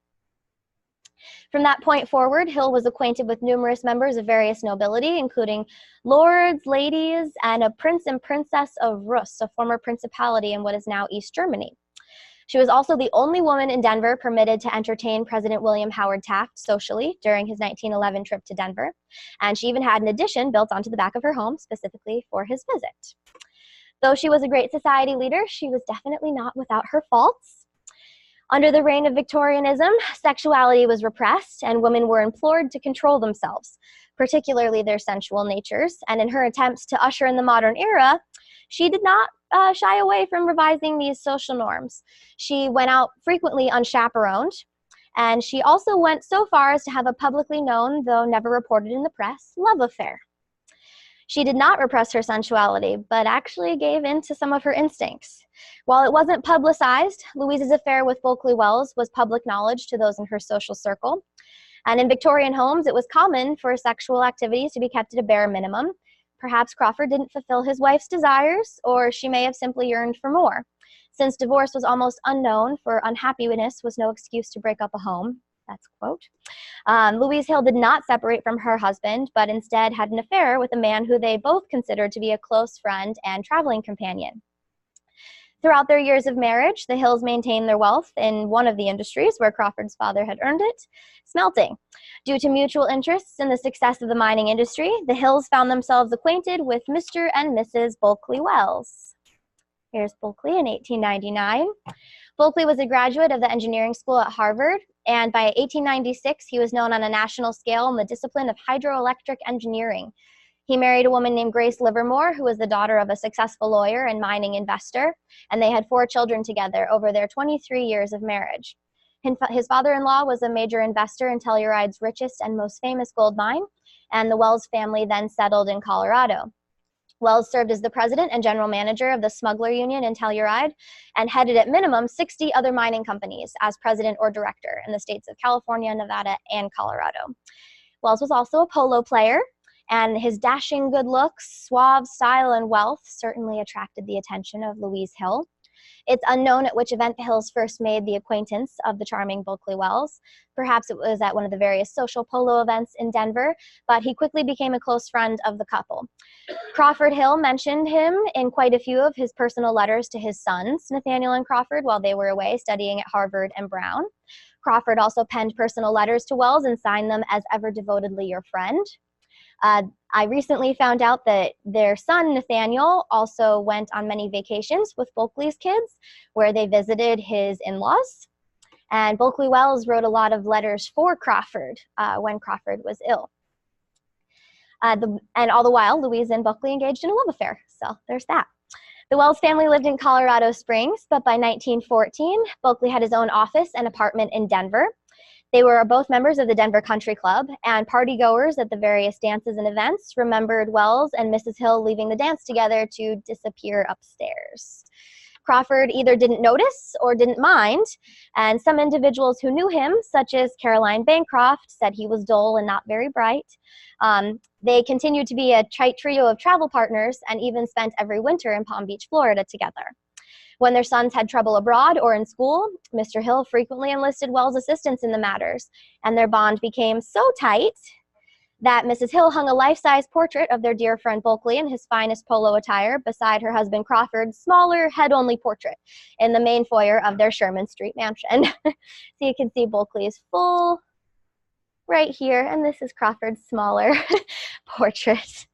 From that point forward, Hill was acquainted with numerous members of various nobility, including lords, ladies, and a prince and princess of Rus, a former principality in what is now East Germany. She was also the only woman in Denver permitted to entertain President William Howard Taft socially during his 1911 trip to Denver. And she even had an addition built onto the back of her home specifically for his visit. Though she was a great society leader, she was definitely not without her faults. Under the reign of Victorianism, sexuality was repressed and women were implored to control themselves, particularly their sensual natures. And in her attempts to usher in the modern era, she did not shy away from revising these social norms. She went out frequently unchaperoned, and she also went so far as to have a publicly known, though never reported in the press, love affair. She did not repress her sensuality, but actually gave in to some of her instincts. While it wasn't publicized, Louise's affair with Bulkley Wells was public knowledge to those in her social circle. And in Victorian homes, it was common for sexual activities to be kept at a bare minimum. Perhaps Crawford didn't fulfill his wife's desires, or she may have simply yearned for more. Since divorce was almost unknown, for unhappiness was no excuse to break up a home. That's a quote. Louise Hill did not separate from her husband, but instead had an affair with a man who they both considered to be a close friend and traveling companion. Throughout their years of marriage, the Hills maintained their wealth in one of the industries where Crawford's father had earned it, smelting. Due to mutual interests in the success of the mining industry, the Hills found themselves acquainted with Mr. and Mrs. Bulkley Wells. Here's Bulkley in 1899. Bulkley was a graduate of the engineering school at Harvard, and by 1896, he was known on a national scale in the discipline of hydroelectric engineering. He married a woman named Grace Livermore, who was the daughter of a successful lawyer and mining investor, and they had 4 children together over their 23 years of marriage. His father-in-law was a major investor in Telluride's richest and most famous gold mine, and the Wells family then settled in Colorado. Wells served as the president and general manager of the Smuggler Union in Telluride and headed at minimum 60 other mining companies as president or director in the states of California, Nevada, and Colorado. Wells was also a polo player, and his dashing good looks, suave style, and wealth certainly attracted the attention of Louise Hill. It's unknown at which event the Hills first made the acquaintance of the charming Bulkley Wells. Perhaps it was at one of the various social polo events in Denver, but he quickly became a close friend of the couple. Crawford Hill mentioned him in quite a few of his personal letters to his sons, Nathaniel and Crawford, while they were away studying at Harvard and Brown. Crawford also penned personal letters to Wells and signed them as ever devotedly your friend. I recently found out that their son, Nathaniel, also went on many vacations with Bulkley's kids, where they visited his in-laws. And Bulkley Wells wrote a lot of letters for Crawford when Crawford was ill. And all the while, Louise and Bulkley engaged in a love affair. So there's that. The Wells family lived in Colorado Springs, but by 1914, Bulkley had his own office and apartment in Denver. They were both members of the Denver Country Club, and partygoers at the various dances and events remembered Wells and Mrs. Hill leaving the dance together to disappear upstairs. Crawford either didn't notice or didn't mind, and some individuals who knew him, such as Caroline Bancroft, said he was dull and not very bright. They continued to be a tight trio of travel partners and even spent every winter in Palm Beach, Florida together. When their sons had trouble abroad or in school, Mr. Hill frequently enlisted Wells' assistance in the matters, and their bond became so tight that Mrs. Hill hung a life-size portrait of their dear friend Bulkley in his finest polo attire beside her husband Crawford's smaller head-only portrait in the main foyer of their Sherman Street mansion. So you can see Bulkley's full right here, and this is Crawford's smaller portrait.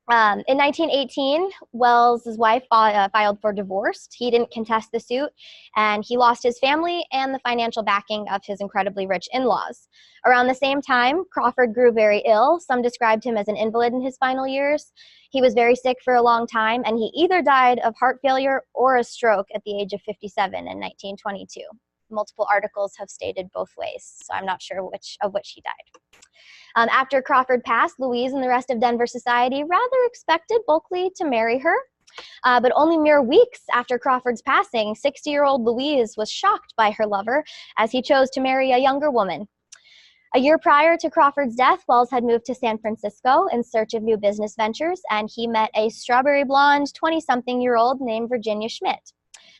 In 1918, Wells' wife filed for divorce. He didn't contest the suit, and he lost his family and the financial backing of his incredibly rich in-laws. Around the same time, Crawford grew very ill. Some described him as an invalid in his final years. He was very sick for a long time, and he either died of heart failure or a stroke at the age of 57 in 1922. Multiple articles have stated both ways, so I'm not sure which he died. After Crawford passed, Louise and the rest of Denver society rather expected Bulkley to marry her. But only mere weeks after Crawford's passing, 60-year-old Louise was shocked by her lover as he chose to marry a younger woman. A year prior to Crawford's death, Wells had moved to San Francisco in search of new business ventures, and he met a strawberry blonde 20-something-year-old named Virginia Schmidt.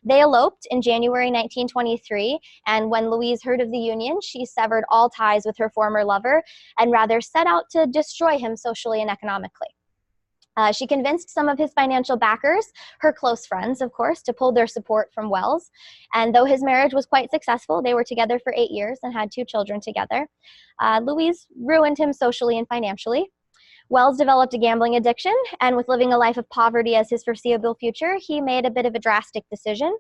They eloped in January 1923, and when Louise heard of the union, she severed all ties with her former lover and rather set out to destroy him socially and economically. She convinced some of his financial backers, her close friends, of course, to pull their support from Wells. And though his marriage was quite successful, they were together for 8 years and had 2 children together. Louise ruined him socially and financially. Wells developed a gambling addiction, and with living a life of poverty as his foreseeable future, he made a bit of a drastic decision.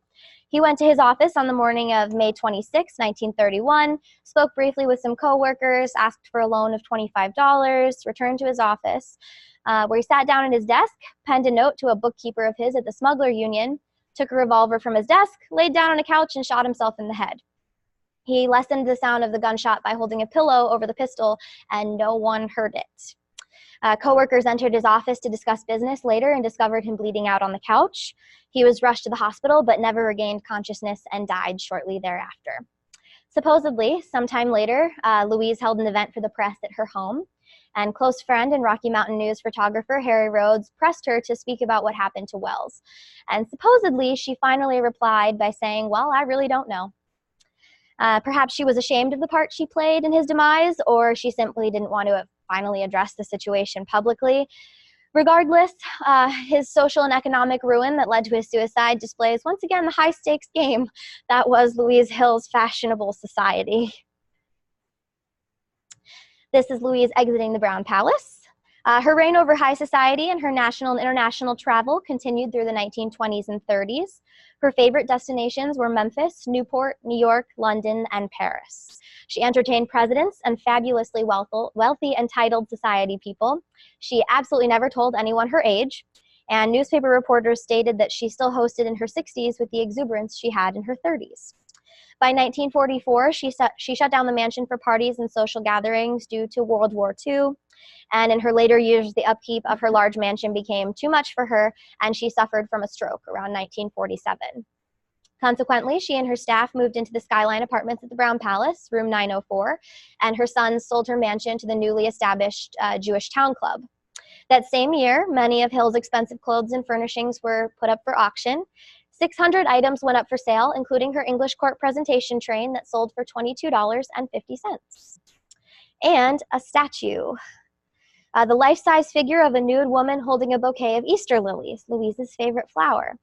He went to his office on the morning of May 26, 1931, spoke briefly with some coworkers, asked for a loan of $25, returned to his office, where he sat down at his desk, penned a note to a bookkeeper of his at the Smuggler Union, took a revolver from his desk, laid down on a couch, and shot himself in the head. He lessened the sound of the gunshot by holding a pillow over the pistol, and no one heard it. Coworkers entered his office to discuss business later and discovered him bleeding out on the couch. He was rushed to the hospital but never regained consciousness and died shortly thereafter. Supposedly, sometime later, Louise held an event for the press at her home, and close friend and Rocky Mountain News photographer Harry Rhodes pressed her to speak about what happened to Wells. And supposedly, she finally replied by saying, "Well, I really don't know." Perhaps she was ashamed of the part she played in his demise, or she simply didn't want to finally address the situation publicly. Regardless, his social and economic ruin that led to his suicide displays once again the high-stakes game that was Louise Hill's fashionable society. This is Louise exiting the Brown Palace. Her reign over high society and her national and international travel continued through the 1920s and 30s. Her favorite destinations were Memphis, Newport, New York, London, and Paris. She entertained presidents and fabulously wealthy and titled society people. She absolutely never told anyone her age, and newspaper reporters stated that she still hosted in her 60s with the exuberance she had in her 30s. By 1944, she shut down the mansion for parties and social gatherings due to World War II, and in her later years, the upkeep of her large mansion became too much for her, and she suffered from a stroke around 1947. Consequently, she and her staff moved into the Skyline Apartments at the Brown Palace, room 904, and her sons sold her mansion to the newly established Jewish Town Club. That same year, many of Hill's expensive clothes and furnishings were put up for auction. 600 items went up for sale, including her English court presentation train that sold for $22.50. And a statue. The life-size figure of a nude woman holding a bouquet of Easter lilies, Louise's favorite flower.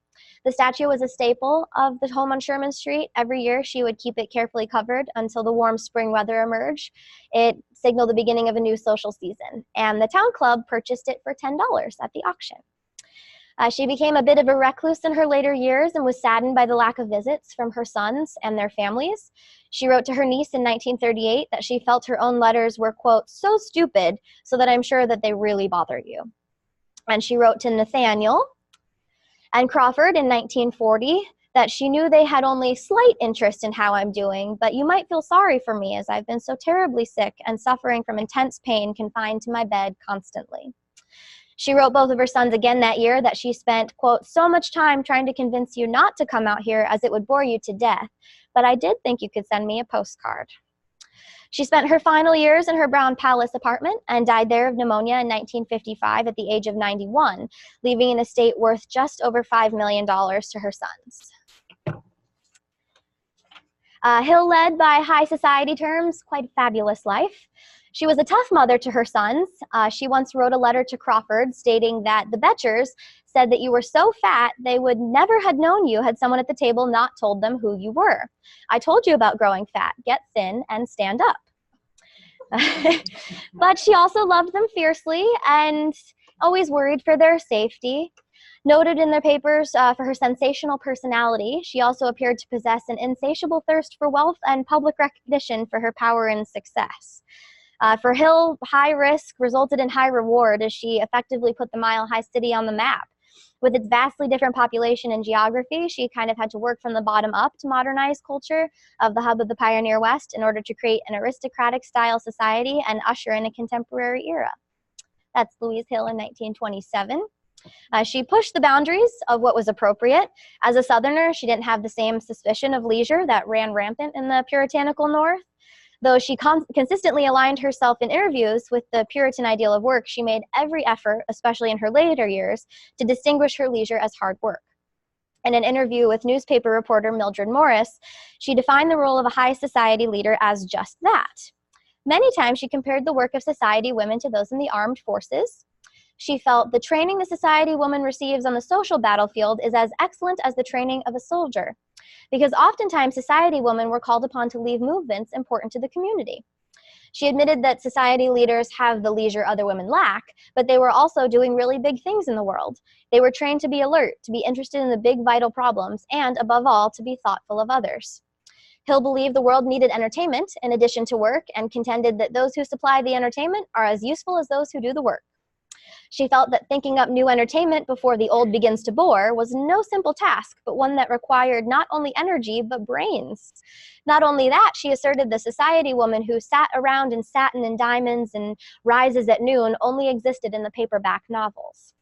The statue was a staple of the home on Sherman Street. Every year, she would keep it carefully covered until the warm spring weather emerged. It signaled the beginning of a new social season, and the town club purchased it for $10 at the auction. She became a bit of a recluse in her later years and was saddened by the lack of visits from her sons and their families. She wrote to her niece in 1938 that she felt her own letters were, quote, "so stupid, so that I'm sure that they really bother you." And she wrote to Nathaniel and Crawford in 1940 that she knew they had only slight interest in how I'm doing, but you might feel sorry for me as I've been so terribly sick and suffering from intense pain confined to my bed constantly. She wrote both of her sons again that year that she spent, quote, "so much time trying to convince you not to come out here as it would bore you to death, but I did think you could send me a postcard." She spent her final years in her Brown Palace apartment and died there of pneumonia in 1955 at the age of 91, leaving an estate worth just over $5 million to her sons. Hill led, by high society terms, quite a fabulous life. She was a tough mother to her sons. She once wrote a letter to Crawford stating that the Betchers said that you were so fat they would never have known you had someone at the table not told them who you were. I told you about growing fat. Get thin and stand up. But she also loved them fiercely and always worried for their safety. Noted in the papers for her sensational personality, she also appeared to possess an insatiable thirst for wealth and public recognition for her power and success. For Hill, high risk resulted in high reward as she effectively put the Mile High City on the map. With its vastly different population and geography, she kind of had to work from the bottom up to modernize culture of the hub of the Pioneer West in order to create an aristocratic style society and usher in a contemporary era. That's Louise Hill in 1927. She pushed the boundaries of what was appropriate. As a Southerner, she didn't have the same suspicion of leisure that ran rampant in the puritanical North. Though she consistently aligned herself in interviews with the Puritan ideal of work, she made every effort, especially in her later years, to distinguish her leisure as hard work. In an interview with newspaper reporter Mildred Morris, she defined the role of a high society leader as just that. Many times she compared the work of society women to those in the armed forces. She felt the training the society woman receives on the social battlefield is as excellent as the training of a soldier, because oftentimes society women were called upon to lead movements important to the community. She admitted that society leaders have the leisure other women lack, but they were also doing really big things in the world. They were trained to be alert, to be interested in the big vital problems, and above all, to be thoughtful of others. Hill believed the world needed entertainment in addition to work, and contended that those who supply the entertainment are as useful as those who do the work. She felt that thinking up new entertainment before the old begins to bore was no simple task, but one that required not only energy, but brains. Not only that, she asserted the society woman who sat around in satin and diamonds and rises at noon only existed in the paperback novels.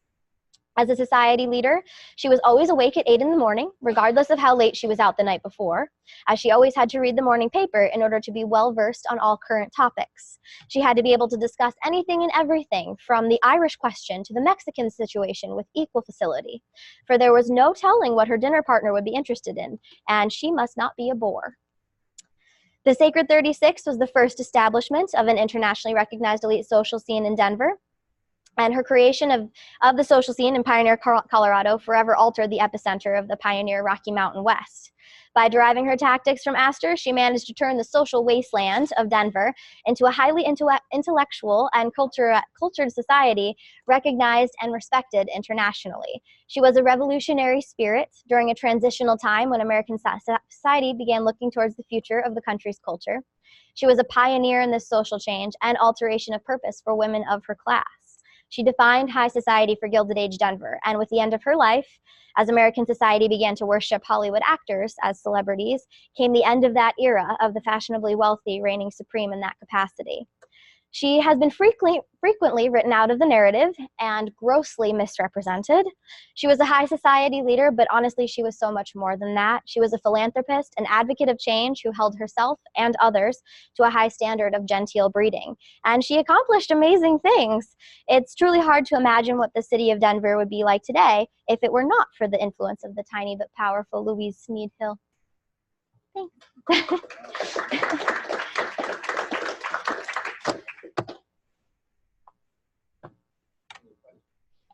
As a society leader, she was always awake at 8 in the morning, regardless of how late she was out the night before, as she always had to read the morning paper in order to be well-versed on all current topics. She had to be able to discuss anything and everything, from the Irish question to the Mexican situation, with equal facility, for there was no telling what her dinner partner would be interested in, and she must not be a bore. The Sacred 36 was the first establishment of an internationally recognized elite social scene in Denver. And her creation of the social scene in Pioneer, Colorado forever altered the epicenter of the pioneer Rocky Mountain West. By deriving her tactics from Astor, she managed to turn the social wasteland of Denver into a highly intellectual and cultured society recognized and respected internationally. She was a revolutionary spirit during a transitional time when American society began looking towards the future of the country's culture. She was a pioneer in this social change and alteration of purpose for women of her class. She defined high society for Gilded Age Denver, and with the end of her life, as American society began to worship Hollywood actors as celebrities, came the end of that era of the fashionably wealthy reigning supreme in that capacity. She has been frequently written out of the narrative and grossly misrepresented. She was a high society leader, but honestly, she was so much more than that. She was a philanthropist, an advocate of change who held herself and others to a high standard of genteel breeding. And she accomplished amazing things. It's truly hard to imagine what the city of Denver would be like today if it were not for the influence of the tiny but powerful Louise Sneed Hill. Thanks.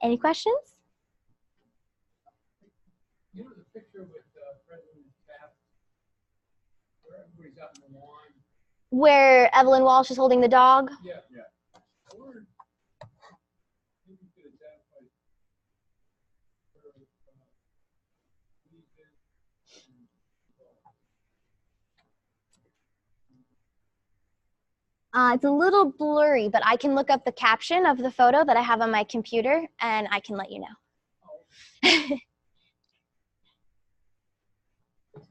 Any questions? You know the picture with President Taft, where everybody's out in the lawn? Where Evelyn Walsh is holding the dog? Yeah. Or maybe you could identify where It's a little blurry, but I can look up the caption of the photo that I have on my computer, and I can let you know. It's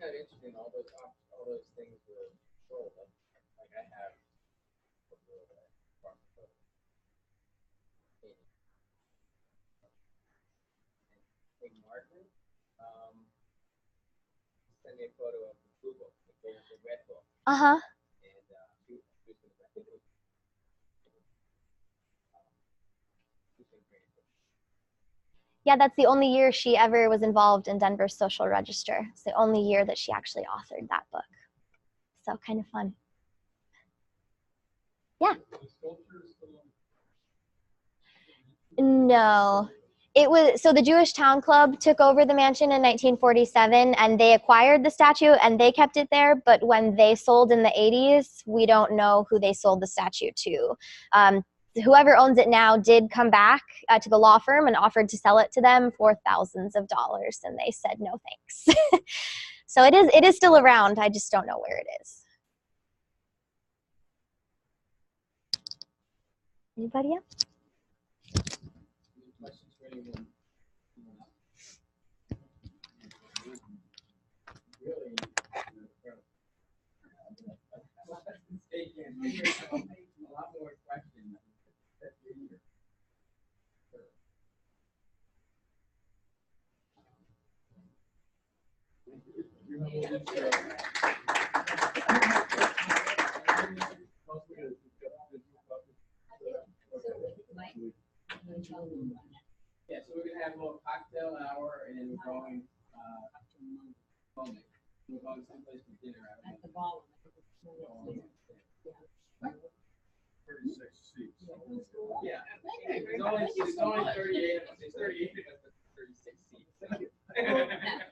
kind of interesting. All those things were sold. Like I have King Margaret. Send me a photo of the blue book, the red book. Uh-huh. Yeah, that's the only year she ever was involved in Denver's social register. It's the only year that she actually authored that book. So kind of fun. Yeah. No. It was, so the Jewish Town Club took over the mansion in 1947, and they acquired the statue and they kept it there. But when they sold in the 80s, we don't know who they sold the statue to. Whoever owns it now did come back to the law firm and offered to sell it to them for thousands of dollars, and they said no thanks. So it is still around. I just don't know where it is. Anybody else? Yeah, so we're gonna have a little cocktail hour and we're going we're going someplace for dinner at the ball. 36 seats. Yeah. It's only 38 of us, it's 38 of us, but 36 seats.